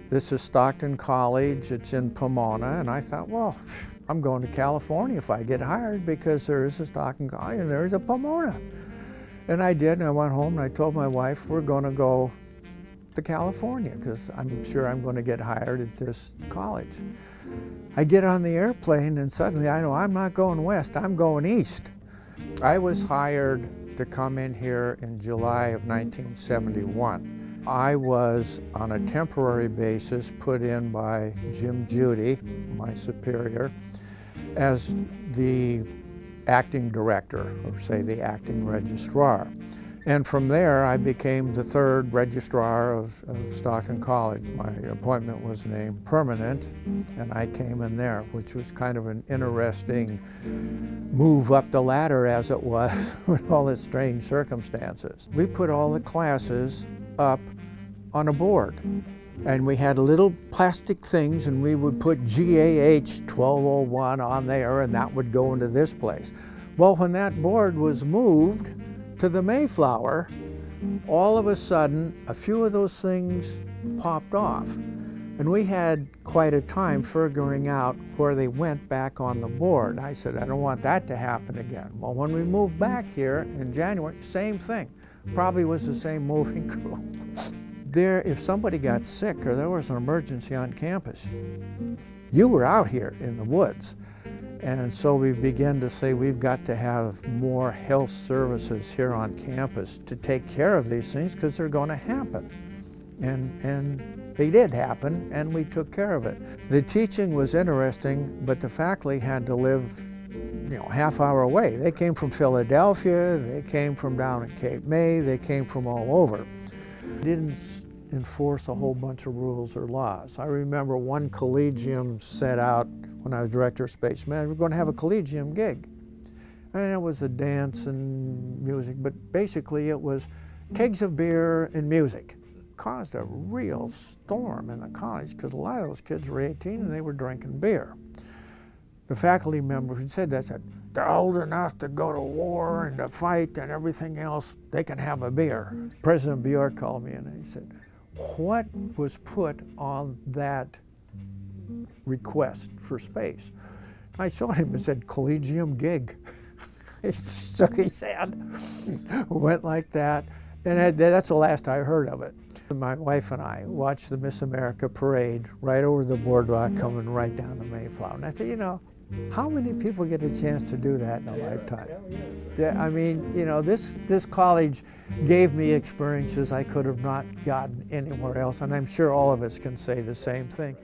This is Stockton College, it's in Pomona, and I thought, well, I'm going to California if I get hired because there is a Stockton College and there's a Pomona. And I did, and I went home and I told my wife, we're going to go to California because I'm sure I'm going to get hired at this college. I get on the airplane and suddenly I know I'm not going west, I'm going east. I was hired to come in here in July of 1971. I was on a temporary basis put in by Jim Judy, my superior, as the acting director, or say the acting registrar. And from there, I became the third registrar of Stockton College. My appointment was named permanent, and I came in there, which was kind of an interesting move up the ladder as it was with all the strange circumstances. We put all the classes up on a board, and we had little plastic things, and we would put GAH 1201 on there, and that would go into this place. Well, when that board was moved to the Mayflower, all of a sudden a few of those things popped off, and we had quite a time figuring out where they went back on the board. I said, I don't want that to happen again. Well, when we moved back here in January, same thing. Probably was the same moving crew. There, if somebody got sick or there was an emergency on campus, you were out here in the woods. And so we began to say we've got to have more health services here on campus to take care of these things because they're going to happen. And they did happen, and we took care of it. The teaching was interesting, but the faculty had to live, half-hour away. They came from Philadelphia, they came from down at Cape May, they came from all over. Didn't enforce a whole bunch of rules or laws. I remember one collegium set out when I was director of space management, we're going to have a collegium gig. And it was a dance and music, but basically it was kegs of beer and music. It caused a real storm in the college because a lot of those kids were 18 and they were drinking beer. The faculty member who said that said, they're old enough to go to war and to fight and everything else, they can have a beer. President Bjork called me in and he said, what was put on that request for space? I saw him and said, collegium gig. He shook his head, went like that, and that's the last I heard of it. My wife and I watched the Miss America parade right over the boardwalk coming right down the Mayflower. And I thought, how many people get a chance to do that in a lifetime? Yeah, I mean, this college gave me experiences I could have not gotten anywhere else, and I'm sure all of us can say the same thing.